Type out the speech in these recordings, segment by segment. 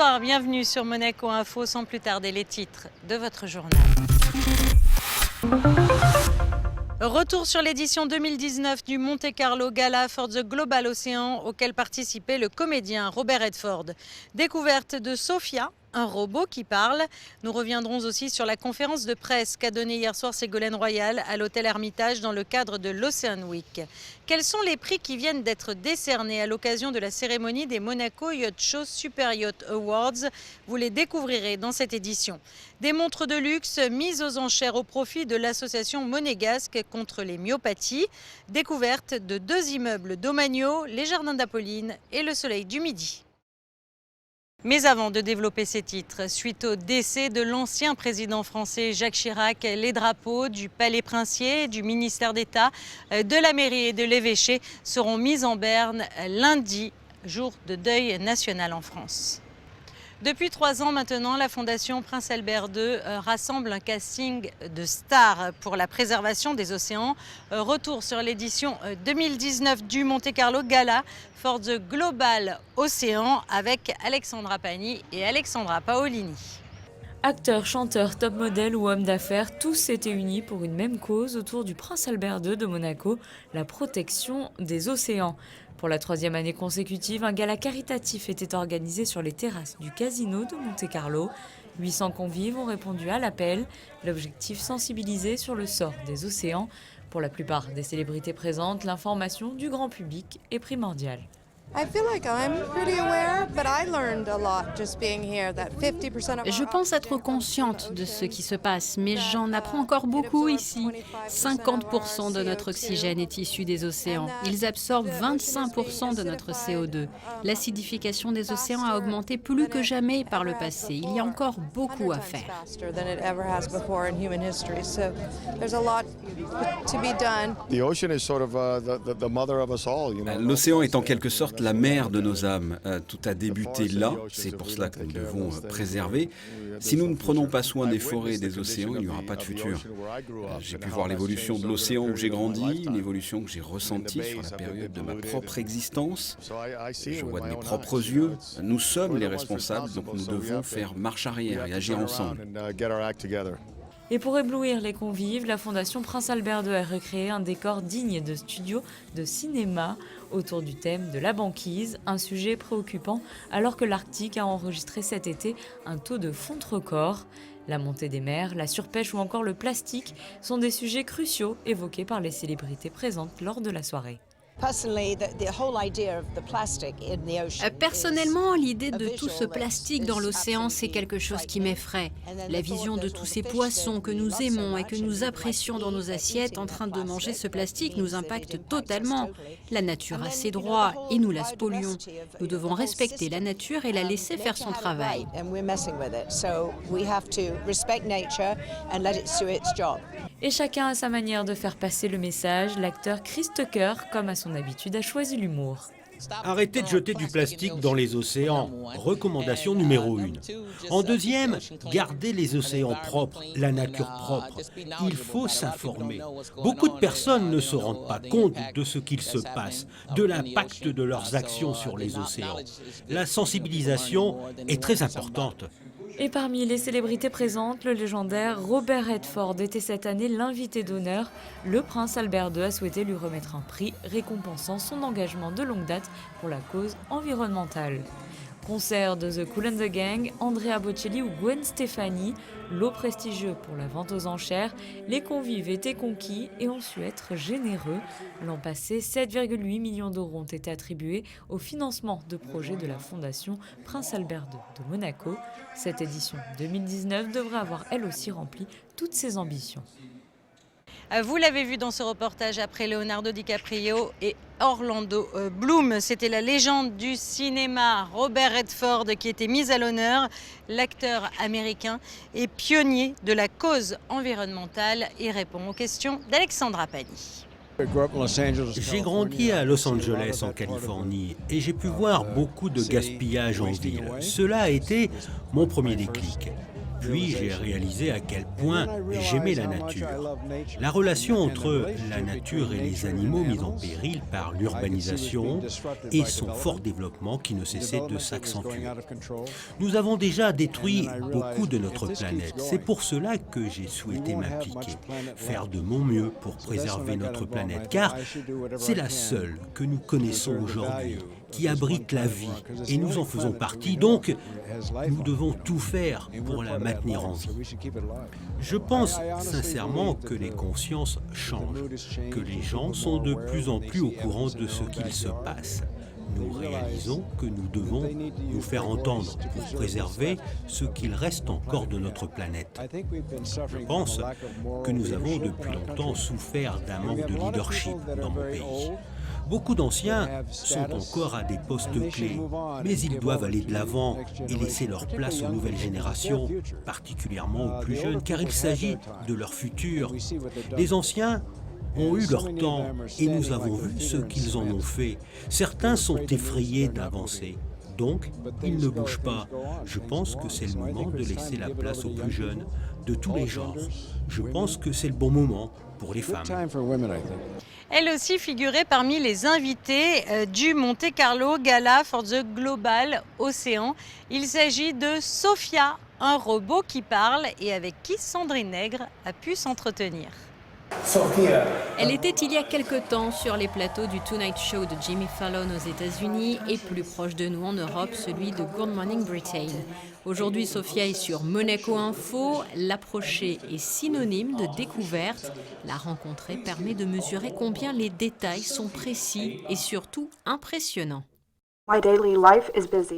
Bonsoir, bienvenue sur Monaco Info. Sans plus tarder, les titres de votre journal. Retour sur l'édition 2019 du Monte Carlo Gala for the Global Ocean auquel participait le comédien Robert Redford. Découverte de Sophia, un robot qui parle. Nous reviendrons aussi sur la conférence de presse qu'a donnée hier soir Ségolène Royal à l'hôtel Hermitage dans le cadre de l'Ocean Week. Quels sont les prix qui viennent d'être décernés à l'occasion de la cérémonie des Monaco Yacht Show Super Yacht Awards? Vous les découvrirez dans cette édition. Des montres de luxe mises aux enchères au profit de l'association monégasque contre les myopathies. Découverte de 2 immeubles d'Omagno, les Jardins d'Apolline et le Soleil du Midi. Mais avant de développer ces titres, suite au décès de l'ancien président français Jacques Chirac, les drapeaux du Palais Princier, du ministère d'État, de la mairie et de l'évêché seront mis en berne lundi, jour de deuil national en France. Depuis 3 ans maintenant, la Fondation Prince Albert II rassemble un casting de stars pour la préservation des océans. Retour sur l'édition 2019 du Monte Carlo Gala for the Global Ocean avec Alexandra Pagny et Alexandra Paolini. Acteurs, chanteurs, top modèles ou hommes d'affaires, tous s'étaient unis pour une même cause autour du Prince Albert II de Monaco, la protection des océans. Pour la 3e année consécutive, un gala caritatif était organisé sur les terrasses du casino de Monte-Carlo. 800 convives ont répondu à l'appel. L'objectif, sensibiliser sur le sort des océans. Pour la plupart des célébrités présentes, l'information du grand public est primordiale. Je pense être consciente de ce qui se passe, mais j'en apprends encore beaucoup ici. 50% de notre oxygène est issu des océans. Ils absorbent 25% de notre CO2. L'acidification des océans a augmenté plus que jamais par le passé. Il y a encore beaucoup à faire. L'océan est en quelque sorte la mère de nos âmes. Tout a débuté là, c'est pour cela que nous devons préserver. Si nous ne prenons pas soin des forêts et des océans, il n'y aura pas de futur. J'ai pu voir l'évolution de l'océan où j'ai grandi, une évolution que j'ai ressentie sur la période de ma propre existence. Je vois de mes propres yeux. Nous sommes les responsables, donc nous devons faire marche arrière et agir ensemble. Et pour éblouir les convives, la Fondation Prince Albert II a recréé un décor digne de studio de cinéma autour du thème de la banquise, un sujet préoccupant alors que l'Arctique a enregistré cet été un taux de fonte record. La montée des mers, la surpêche ou encore le plastique sont des sujets cruciaux évoqués par les célébrités présentes lors de la soirée. Personnellement, l'idée de tout ce plastique dans l'océan, c'est quelque chose qui m'effraie. La vision de tous ces poissons que nous aimons et que nous apprécions dans nos assiettes en train de manger ce plastique nous impacte totalement. La nature a ses droits et nous la spolions. Nous devons respecter la nature et la laisser faire son travail. Et chacun a sa manière de faire passer le message. L'acteur Chris Tucker, comme à son habitude, a choisi l'humour. Arrêtez de jeter du plastique dans les océans. Recommandation numéro 1. En deuxième, gardez les océans propres, la nature propre. Il faut s'informer. Beaucoup de personnes ne se rendent pas compte de ce qu'il se passe, de l'impact de leurs actions sur les océans. La sensibilisation est très importante. Et parmi les célébrités présentes, le légendaire Robert Redford était cette année l'invité d'honneur. Le prince Albert II a souhaité lui remettre un prix récompensant son engagement de longue date pour la cause environnementale. Concert de The Kool and the Gang, Andrea Bocelli ou Gwen Stefani, lot prestigieux pour la vente aux enchères, les convives étaient conquis et ont su être généreux. L'an passé, 7,8 millions d'euros ont été attribués au financement de projets de la Fondation Prince Albert II de Monaco. Cette édition 2019 devrait avoir elle aussi rempli toutes ses ambitions. Vous l'avez vu dans ce reportage après Leonardo DiCaprio et Orlando Bloom. C'était la légende du cinéma Robert Redford qui était mise à l'honneur. L'acteur américain est pionnier de la cause environnementale et répond aux questions d'Alexandra Pagny. J'ai grandi à Los Angeles, en Californie, et j'ai pu voir beaucoup de gaspillage en ville. Cela a été mon premier déclic. Puis j'ai réalisé à quel point j'aimais la nature. La relation entre la nature et les animaux mis en péril par l'urbanisation et son fort développement qui ne cessait de s'accentuer. Nous avons déjà détruit beaucoup de notre planète. C'est pour cela que j'ai souhaité m'impliquer, faire de mon mieux pour préserver notre planète, car c'est la seule que nous connaissons aujourd'hui, qui abrite la vie, et nous en faisons partie, donc nous devons tout faire pour la maintenir en vie. Je pense sincèrement que les consciences changent, que les gens sont de plus en plus au courant de ce qu'il se passe. Nous réalisons que nous devons nous faire entendre pour préserver ce qu'il reste encore de notre planète. Je pense que nous avons depuis longtemps souffert d'un manque de leadership dans mon pays. Beaucoup d'anciens sont encore à des postes clés, mais ils doivent aller de l'avant et laisser leur place aux nouvelles générations, particulièrement aux plus jeunes, car il s'agit de leur futur. Les anciens ont eu leur temps et nous avons vu ce qu'ils en ont fait. Certains sont effrayés d'avancer, donc ils ne bougent pas. Je pense que c'est le moment de laisser la place aux plus jeunes, de tous les genres. Je pense que c'est le bon moment pour les femmes. Elle aussi figurait parmi les invités du Monte Carlo Gala for the Global Ocean. Il s'agit de Sophia, un robot qui parle et avec qui Sandrine Nègre a pu s'entretenir. Elle était il y a quelque temps sur les plateaux du Tonight Show de Jimmy Fallon aux États-Unis et plus proche de nous en Europe, celui de Good Morning Britain. Aujourd'hui, Sophia est sur Monaco Info. L'approcher est synonyme de découverte. La rencontrer permet de mesurer combien les détails sont précis et surtout impressionnants.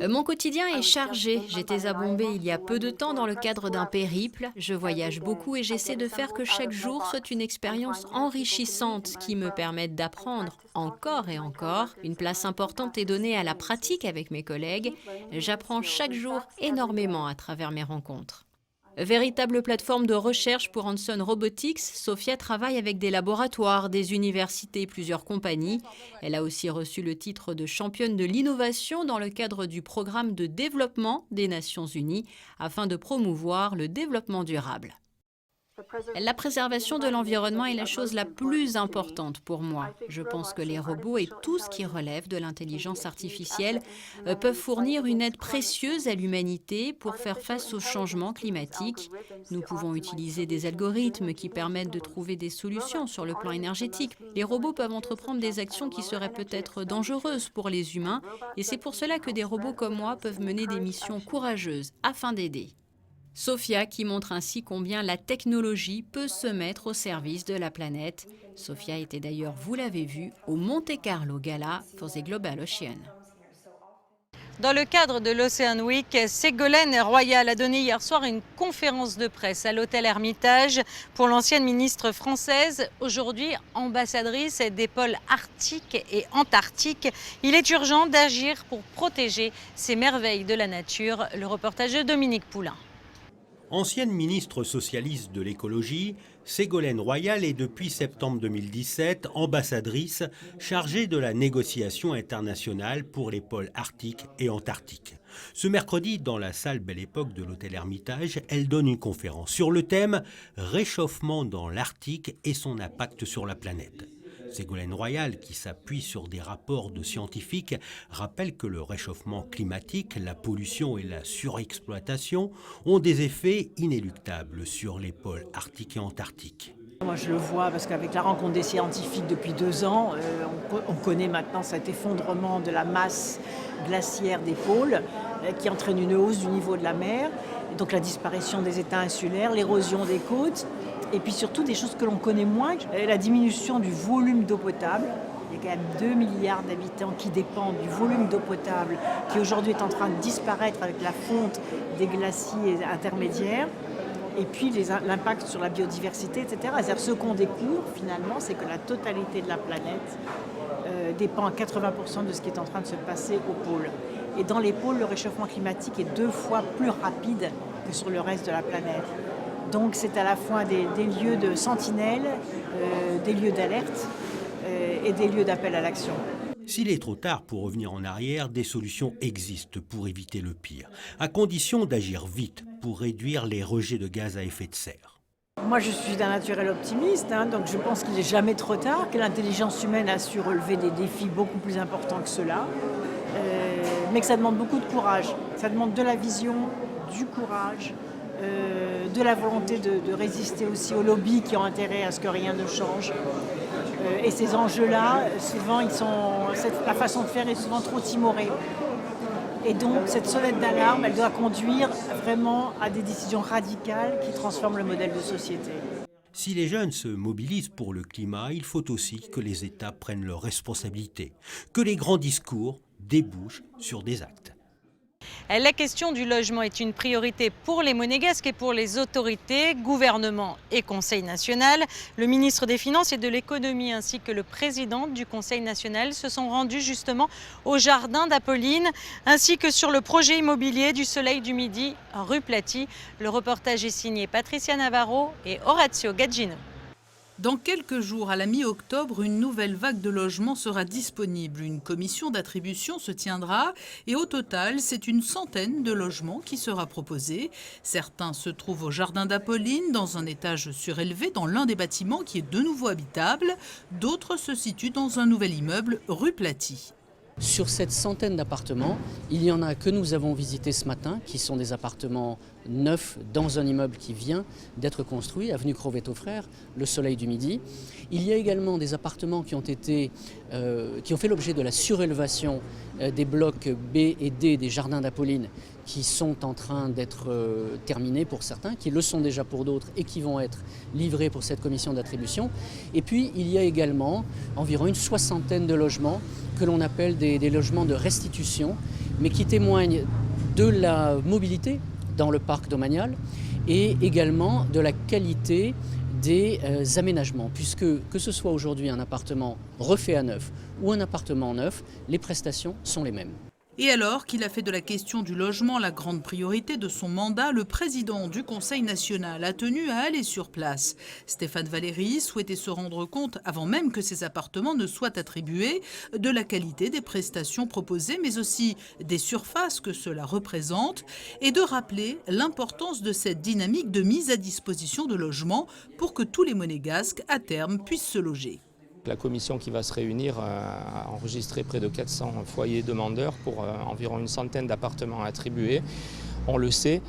Mon quotidien est chargé. J'étais à Bombay il y a peu de temps dans le cadre d'un périple. Je voyage beaucoup et j'essaie de faire que chaque jour soit une expérience enrichissante qui me permette d'apprendre encore et encore. Une place importante est donnée à la pratique avec mes collègues. J'apprends chaque jour énormément à travers mes rencontres. Véritable plateforme de recherche pour Hanson Robotics, Sophia travaille avec des laboratoires, des universités, plusieurs compagnies. Elle a aussi reçu le titre de championne de l'innovation dans le cadre du programme de développement des Nations Unies afin de promouvoir le développement durable. La préservation de l'environnement est la chose la plus importante pour moi. Je pense que les robots et tout ce qui relève de l'intelligence artificielle peuvent fournir une aide précieuse à l'humanité pour faire face au changement climatique. Nous pouvons utiliser des algorithmes qui permettent de trouver des solutions sur le plan énergétique. Les robots peuvent entreprendre des actions qui seraient peut-être dangereuses pour les humains et c'est pour cela que des robots comme moi peuvent mener des missions courageuses afin d'aider. Sophia qui montre ainsi combien la technologie peut se mettre au service de la planète. Sophia était d'ailleurs, vous l'avez vu, au Monte Carlo Gala for the Global Ocean. Dans le cadre de l'Ocean Week, Ségolène Royal a donné hier soir une conférence de presse à l'hôtel Hermitage pour l'ancienne ministre française, aujourd'hui ambassadrice des pôles arctiques et antarctiques. Il est urgent d'agir pour protéger ces merveilles de la nature. Le reportage de Dominique Poulain. Ancienne ministre socialiste de l'écologie, Ségolène Royal est depuis septembre 2017 ambassadrice chargée de la négociation internationale pour les pôles arctiques et antarctiques. Ce mercredi, dans la salle Belle Époque de l'hôtel Hermitage, elle donne une conférence sur le thème « Réchauffement dans l'Arctique et son impact sur la planète ». Ségolène Royal, qui s'appuie sur des rapports de scientifiques, rappelle que le réchauffement climatique, la pollution et la surexploitation ont des effets inéluctables sur les pôles arctiques et antarctiques. Moi je le vois parce qu'avec la rencontre des scientifiques depuis 2 ans, on connaît maintenant cet effondrement de la masse glaciaire des pôles qui entraîne une hausse du niveau de la mer, et donc la disparition des États insulaires, l'érosion des côtes. Et puis surtout des choses que l'on connaît moins, la diminution du volume d'eau potable. Il y a quand même 2 milliards d'habitants qui dépendent du volume d'eau potable qui aujourd'hui est en train de disparaître avec la fonte des glaciers intermédiaires. Et puis l'impact sur la biodiversité, etc. C'est-à-dire ce qu'on découvre finalement, c'est que la totalité de la planète dépend à 80% de ce qui est en train de se passer aux pôles. Et dans les pôles, le réchauffement climatique est 2 fois plus rapide que sur le reste de la planète. Donc c'est à la fois des lieux de sentinelle, des lieux d'alerte et des lieux d'appel à l'action. S'il est trop tard pour revenir en arrière, des solutions existent pour éviter le pire, à condition d'agir vite pour réduire les rejets de gaz à effet de serre. Moi, je suis d'un naturel optimiste, donc je pense qu'il n'est jamais trop tard, que l'intelligence humaine a su relever des défis beaucoup plus importants que ceux-là, mais que ça demande beaucoup de courage. Ça demande de la vision, du courage, de la volonté de résister aussi aux lobbies qui ont intérêt à ce que rien ne change. Et ces enjeux-là, souvent, la façon de faire est souvent trop timorée. Et donc, cette sonnette d'alarme, elle doit conduire vraiment à des décisions radicales qui transforment le modèle de société. Si les jeunes se mobilisent pour le climat, il faut aussi que les États prennent leurs responsabilités, que les grands discours débouchent sur des actes. La question du logement est une priorité pour les Monégasques et pour les autorités, gouvernement et Conseil national. Le ministre des Finances et de l'Économie ainsi que le président du Conseil national se sont rendus justement au jardin d'Apolline ainsi que sur le projet immobilier du Soleil du Midi, rue Platy. Le reportage est signé Patricia Navarro et Orazio Gaggino. Dans quelques jours, à la mi-octobre, une nouvelle vague de logements sera disponible. Une commission d'attribution se tiendra et au total, c'est une centaine de logements qui sera proposée. Certains se trouvent au jardin d'Apolline, dans un étage surélevé, dans l'un des bâtiments qui est de nouveau habitable. D'autres se situent dans un nouvel immeuble, rue Platy. Sur cette centaine d'appartements, il y en a que nous avons visités ce matin, qui sont des appartements neufs dans un immeuble qui vient d'être construit, avenue Crovetto-Frères, le Soleil du Midi. Il y a également des appartements qui ont fait l'objet de la surélévation des blocs B et D des jardins d'Apolline, qui sont en train d'être terminés pour certains, qui le sont déjà pour d'autres et qui vont être livrés pour cette commission d'attribution. Et puis il y a également environ une soixantaine de logements que l'on appelle des logements de restitution, mais qui témoignent de la mobilité dans le parc domanial et également de la qualité des aménagements, puisque que ce soit aujourd'hui un appartement refait à neuf ou un appartement neuf, les prestations sont les mêmes. Et alors qu'il a fait de la question du logement la grande priorité de son mandat, le président du Conseil national a tenu à aller sur place. Stéphane Valéry souhaitait se rendre compte, avant même que ces appartements ne soient attribués, de la qualité des prestations proposées, mais aussi des surfaces que cela représente, et de rappeler l'importance de cette dynamique de mise à disposition de logements pour que tous les Monégasques, à terme, puissent se loger. La commission qui va se réunir a enregistré près de 400 foyers demandeurs pour environ une centaine d'appartements attribués. On le sait,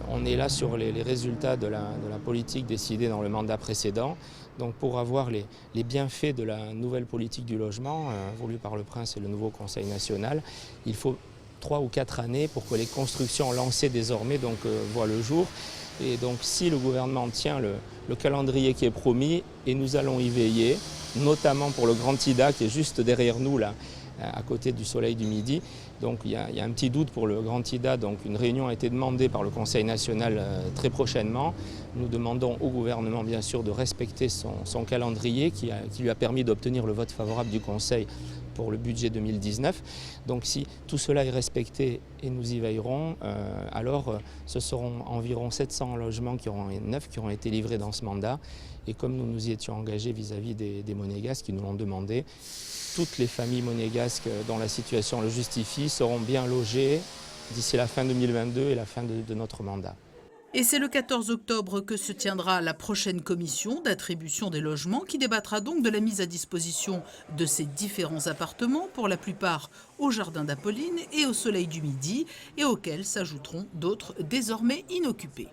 on est là sur les résultats de la politique décidée dans le mandat précédent. Donc pour avoir les bienfaits de la nouvelle politique du logement voulue par le Prince et le nouveau Conseil national, il faut 3 ou 4 années pour que les constructions lancées désormais voient le jour. Et donc si le gouvernement tient le calendrier qui est promis, et nous allons y veiller, notamment pour le Grand Ida qui est juste derrière nous, là, à côté du Soleil du Midi. Donc il y a un petit doute pour le Grand Ida, donc une réunion a été demandée par le Conseil national très prochainement. Nous demandons au gouvernement bien sûr de respecter son calendrier qui lui a permis d'obtenir le vote favorable du Conseil pour le budget 2019. Donc si tout cela est respecté et nous y veillerons, alors ce seront environ 700 logements neufs qui auront été livrés dans ce mandat. Et comme nous nous y étions engagés vis-à-vis des Monégasques qui nous l'ont demandé, toutes les familles monégasques dont la situation le justifie seront bien logées d'ici la fin 2022 et la fin de notre mandat. Et c'est le 14 octobre que se tiendra la prochaine commission d'attribution des logements qui débattra donc de la mise à disposition de ces différents appartements, pour la plupart au jardin d'Apolline et au Soleil du Midi, et auxquels s'ajouteront d'autres désormais inoccupés.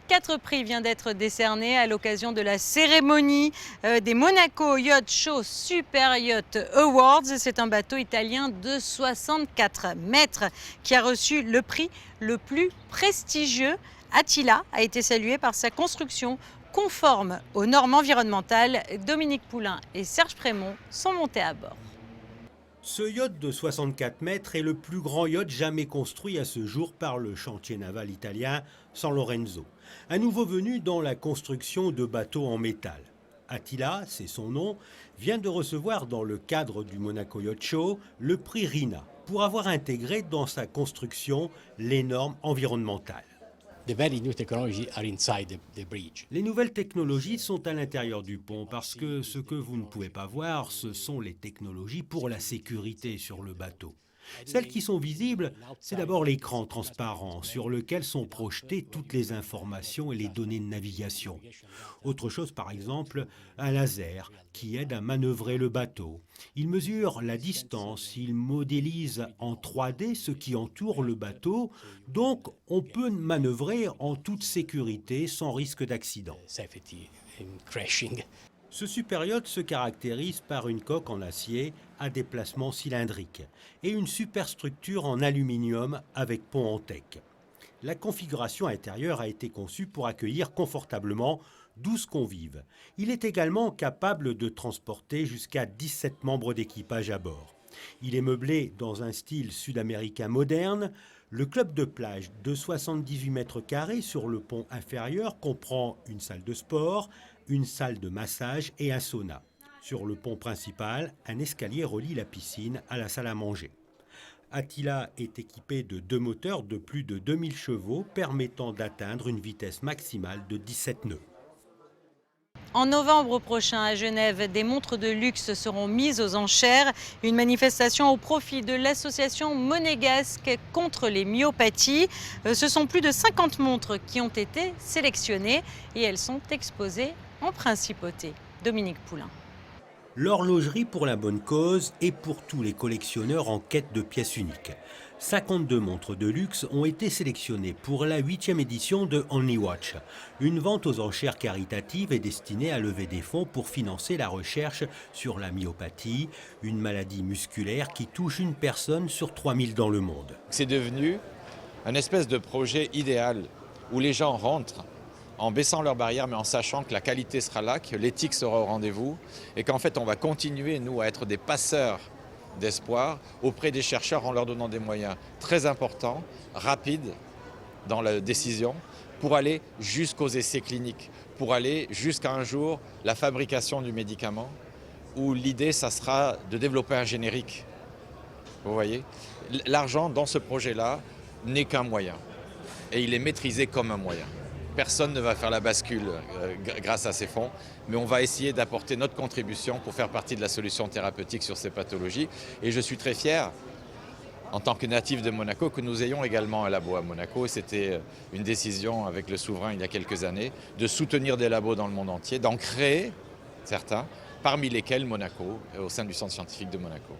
4 prix viennent d'être décernés à l'occasion de la cérémonie des Monaco Yacht Show Super Yacht Awards. C'est un bateau italien de 64 mètres qui a reçu le prix le plus prestigieux. Attila a été salué par sa construction conforme aux normes environnementales. Dominique Poulain et Serge Prémont sont montés à bord. Ce yacht de 64 mètres est le plus grand yacht jamais construit à ce jour par le chantier naval italien San Lorenzo, un nouveau venu dans la construction de bateaux en métal. Attila, c'est son nom, vient de recevoir dans le cadre du Monaco Yacht Show le prix RINA pour avoir intégré dans sa construction les normes environnementales. Les nouvelles technologies sont à l'intérieur du pont parce que ce que vous ne pouvez pas voir, ce sont les technologies pour la sécurité sur le bateau. Celles qui sont visibles, c'est d'abord l'écran transparent sur lequel sont projetées toutes les informations et les données de navigation. Autre chose, par exemple, un laser qui aide à manœuvrer le bateau. Il mesure la distance, il modélise en 3D ce qui entoure le bateau, donc on peut manœuvrer en toute sécurité sans risque d'accident. Ce super-yacht se caractérise par une coque en acier à déplacement cylindrique et une superstructure en aluminium avec pont en teck. La configuration intérieure a été conçue pour accueillir confortablement 12 convives. Il est également capable de transporter jusqu'à 17 membres d'équipage à bord. Il est meublé dans un style sud-américain moderne. Le club de plage de 78 mètres carrés sur le pont inférieur comprend une salle de sport, une salle de massage et un sauna. Sur le pont principal, un escalier relie la piscine à la salle à manger. Attila est équipé de 2 moteurs de plus de 2000 chevaux permettant d'atteindre une vitesse maximale de 17 nœuds. En novembre prochain à Genève, des montres de luxe seront mises aux enchères. Une manifestation au profit de l'association monégasque contre les myopathies. Ce sont plus de 50 montres qui ont été sélectionnées et elles sont exposées en principauté. Dominique Poulain. L'horlogerie pour la bonne cause et pour tous les collectionneurs en quête de pièces uniques. 52 montres de luxe ont été sélectionnées pour la 8e édition de Only Watch, une vente aux enchères caritative et destinée à lever des fonds pour financer la recherche sur la myopathie, une maladie musculaire qui touche une personne sur 3000 dans le monde. C'est devenu un espèce de projet idéal où les gens rentrent en baissant leurs barrières, mais en sachant que la qualité sera là, que l'éthique sera au rendez-vous, et qu'en fait on va continuer, nous, à être des passeurs d'espoir auprès des chercheurs en leur donnant des moyens très importants, rapides dans la décision, pour aller jusqu'aux essais cliniques, pour aller jusqu'à un jour la fabrication du médicament, où l'idée, ça sera de développer un générique. Vous voyez, l'argent dans ce projet-là n'est qu'un moyen, et il est maîtrisé comme un moyen. Personne ne va faire la bascule grâce à ces fonds, mais on va essayer d'apporter notre contribution pour faire partie de la solution thérapeutique sur ces pathologies. Et je suis très fier, en tant que natif de Monaco, que nous ayons également un labo à Monaco. C'était une décision avec le souverain il y a quelques années, de soutenir des labos dans le monde entier, d'en créer certains, parmi lesquels Monaco, au sein du centre scientifique de Monaco.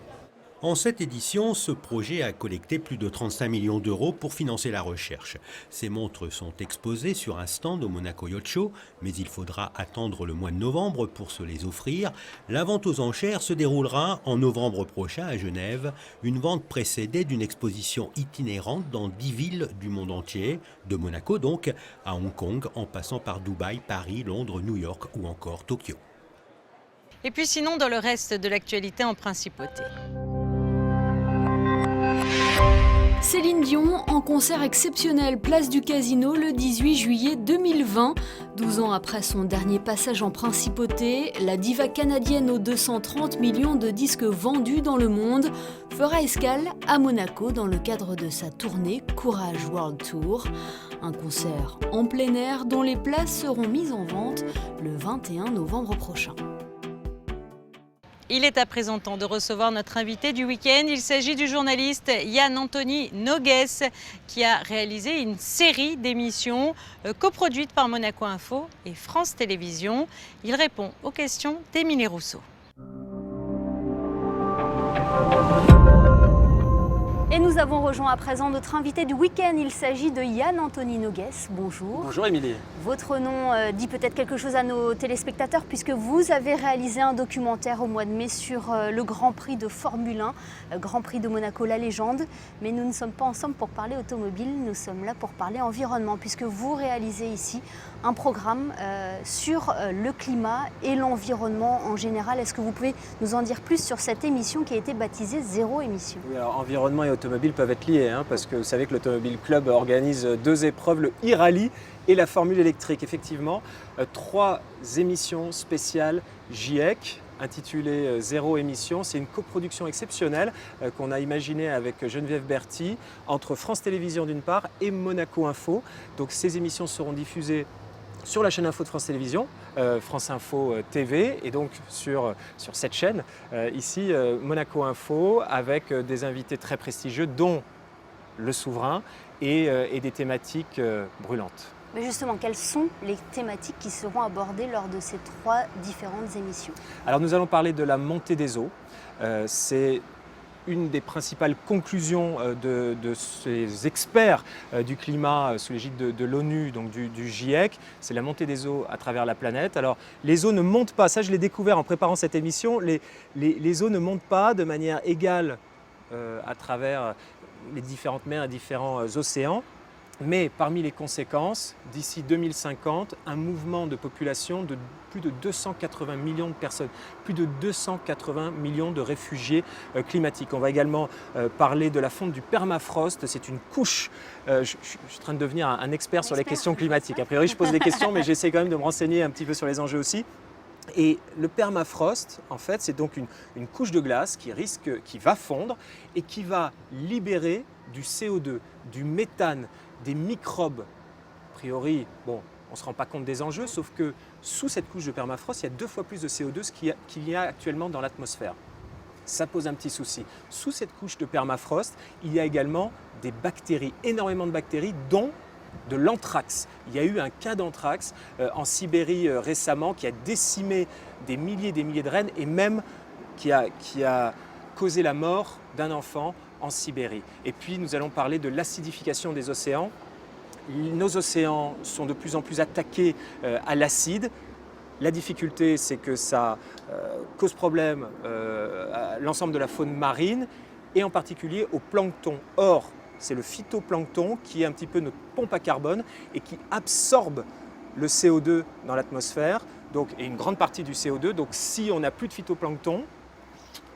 En cette édition, ce projet a collecté plus de 35 millions d'euros pour financer la recherche. Ces montres sont exposées sur un stand au Monaco Yacht Show, mais il faudra attendre le mois de novembre pour se les offrir. La vente aux enchères se déroulera en novembre prochain à Genève, une vente précédée d'une exposition itinérante dans 10 villes du monde entier, de Monaco donc à Hong Kong, en passant par Dubaï, Paris, Londres, New York ou encore Tokyo. Et puis sinon, dans le reste de l'actualité en principauté. Céline Dion en concert exceptionnel place du Casino le 18 juillet 2020. 12 ans après son dernier passage en principauté, la diva canadienne aux 230 millions de disques vendus dans le monde fera escale à Monaco dans le cadre de sa tournée Courage World Tour. Un concert en plein air dont les places seront mises en vente le 21 novembre prochain. Il est à présent temps de recevoir notre invité du week-end. Il s'agit du journaliste Yann-Anthony Nogues qui a réalisé une série d'émissions coproduites par Monaco Info et France Télévisions. Il répond aux questions d'Émilie Rousseau. Et nous avons rejoint à présent notre invité du week-end. Il s'agit de Yann-Anthony Nogues. Bonjour. Bonjour Émilie. Votre nom dit peut-être quelque chose à nos téléspectateurs puisque vous avez réalisé un documentaire au mois de mai sur le Grand Prix de Formule 1, Grand Prix de Monaco, la légende. Mais nous ne sommes pas ensemble pour parler automobile, nous sommes là pour parler environnement puisque vous réalisez ici un programme sur le climat et l'environnement en général. Est-ce que vous pouvez nous en dire plus sur cette émission qui a été baptisée Zéro Émission? Oui, alors environnement et automobile peuvent être liés parce que vous savez que l'Automobile Club organise 2 épreuves, le e-rally et la Formule électrique. Effectivement, 3 émissions spéciales GIEC intitulées Zéro Émission. C'est une coproduction exceptionnelle qu'on a imaginée avec Geneviève Berthy entre France Télévisions d'une part et Monaco Info. Donc ces émissions seront diffusées sur la chaîne Info de France Télévisions, France Info TV, et donc sur cette chaîne, ici, Monaco Info, avec des invités très prestigieux, dont le souverain, et des thématiques brûlantes. Mais justement, quelles sont les thématiques qui seront abordées lors de ces 3 différentes émissions? Alors nous allons parler de la montée des eaux. C'est une des principales conclusions de ces experts du climat sous l'égide de l'ONU, donc du GIEC, c'est la montée des eaux à travers la planète. Alors les eaux ne montent pas, ça je l'ai découvert en préparant cette émission, les eaux ne montent pas de manière égale à travers les différentes mers et différents océans. Mais parmi les conséquences, d'ici 2050, un mouvement de population de plus de 280 millions de personnes, plus de 280 millions de réfugiés climatiques. On va également parler de la fonte du permafrost. C'est une couche. Je suis en train de devenir un expert sur les questions climatiques. A priori, je pose des questions, mais j'essaie quand même de me renseigner un petit peu sur les enjeux aussi. Et le permafrost, en fait, c'est donc une couche de glace qui va fondre et qui va libérer du CO2, du méthane, des microbes. A priori, bon, on ne se rend pas compte des enjeux, sauf que sous cette couche de permafrost, il y a 2 fois plus de CO2 qu'il y a actuellement dans l'atmosphère. Ça pose un petit souci. Sous cette couche de permafrost, il y a également des bactéries, énormément de bactéries, dont de l'anthrax. Il y a eu un cas d'anthrax en Sibérie récemment qui a décimé des milliers de rennes et même qui a causé la mort d'un enfant en Sibérie. Et puis nous allons parler de l'acidification des océans. Nos océans sont de plus en plus attaqués à l'acide. La difficulté, c'est que ça cause problème à l'ensemble de la faune marine et en particulier au plancton. Or, c'est le phytoplancton qui est un petit peu notre pompe à carbone et qui absorbe le CO2 dans l'atmosphère, et une grande partie du CO2. Donc si on n'a plus de phytoplancton,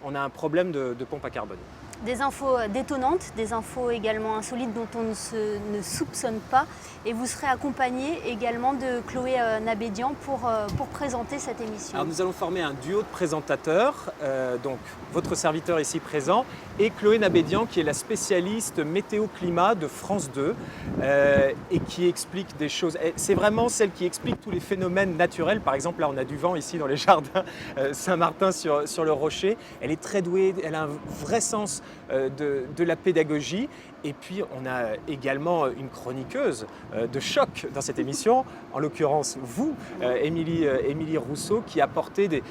on a un problème de pompe à carbone. Des infos détonnantes, des infos également insolites dont on ne soupçonne pas. Et vous serez accompagné également de Chloé Nabédian pour présenter cette émission. Alors nous allons former un duo de présentateurs, donc votre serviteur ici présent et Chloé Nabédian qui est la spécialiste météo-climat de France 2 et qui explique des choses. C'est vraiment celle qui explique tous les phénomènes naturels. Par exemple, là on a du vent ici dans les jardins Saint-Martin sur le Rocher. Elle est très douée, elle a un vrai sens de la pédagogie. Et puis on a également une chroniqueuse de choc dans cette émission, en l'occurrence vous, Émilie Rousseau, qui apportait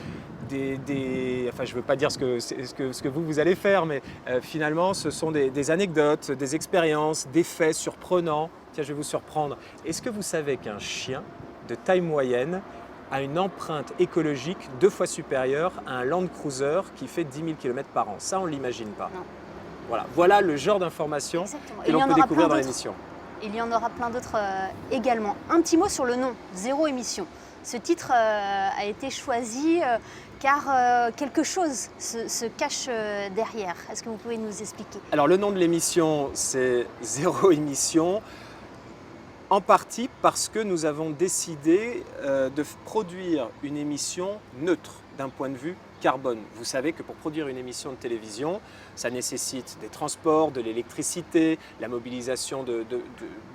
enfin je ne veux pas dire ce que vous allez faire, mais finalement ce sont des anecdotes, des expériences, des faits surprenants. Tiens, je vais vous surprendre. Est-ce que vous savez qu'un chien de taille moyenne a une empreinte écologique 2 fois supérieure à un Land Cruiser qui fait 10 000 km par an? Ça, on ne l'imagine pas. Non. Voilà le genre d'informations que l'on peut découvrir dans l'émission. Il y en aura plein d'autres également. Un petit mot sur le nom, Zéro émission. Ce titre a été choisi car quelque chose se cache derrière. Est-ce que vous pouvez nous expliquer? Alors le nom de l'émission, c'est Zéro émission, en partie parce que nous avons décidé de produire une émission neutre d'un point de vue carbone. Vous savez que pour produire une émission de télévision, ça nécessite des transports, de l'électricité, la mobilisation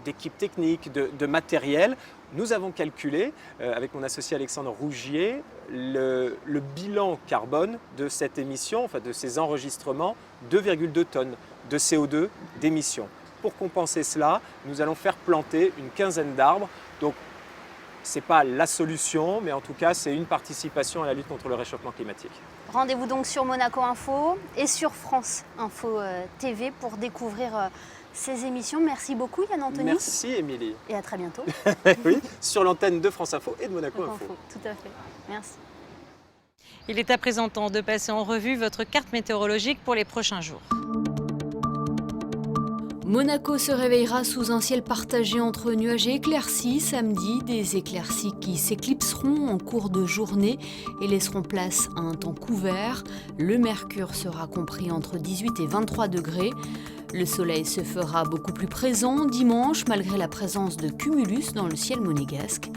d'équipes techniques, de matériel. Nous avons calculé, avec mon associé Alexandre Rougier, le bilan carbone de cette émission, enfin de ces enregistrements, 2,2 tonnes de CO2 d'émissions. Pour compenser cela, nous allons faire planter une quinzaine d'arbres. Donc, ce n'est pas la solution, mais en tout cas, c'est une participation à la lutte contre le réchauffement climatique. Rendez-vous donc sur Monaco Info et sur France Info TV pour découvrir ces émissions. Merci beaucoup Yann Anthony. Merci Émilie. Et à très bientôt. Oui, sur l'antenne de France Info et de Monaco Info. Tout à fait. Merci. Il est à présent temps de passer en revue votre carte météorologique pour les prochains jours. Monaco se réveillera sous un ciel partagé entre nuages et éclaircies samedi, des éclaircies qui s'éclipseront en cours de journée et laisseront place à un temps couvert. Le mercure sera compris entre 18 et 23 degrés. Le soleil se fera beaucoup plus présent dimanche malgré la présence de cumulus dans le ciel monégasque.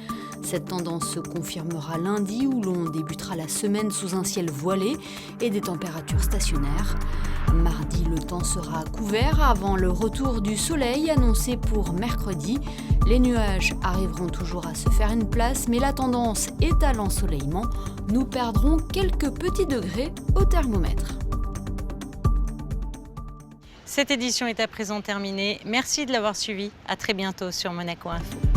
Cette tendance se confirmera lundi où l'on débutera la semaine sous un ciel voilé et des températures stationnaires. Mardi, le temps sera couvert avant le retour du soleil annoncé pour mercredi. Les nuages arriveront toujours à se faire une place, mais la tendance est à l'ensoleillement. Nous perdrons quelques petits degrés au thermomètre. Cette édition est à présent terminée. Merci de l'avoir suivie. À très bientôt sur Monaco Info.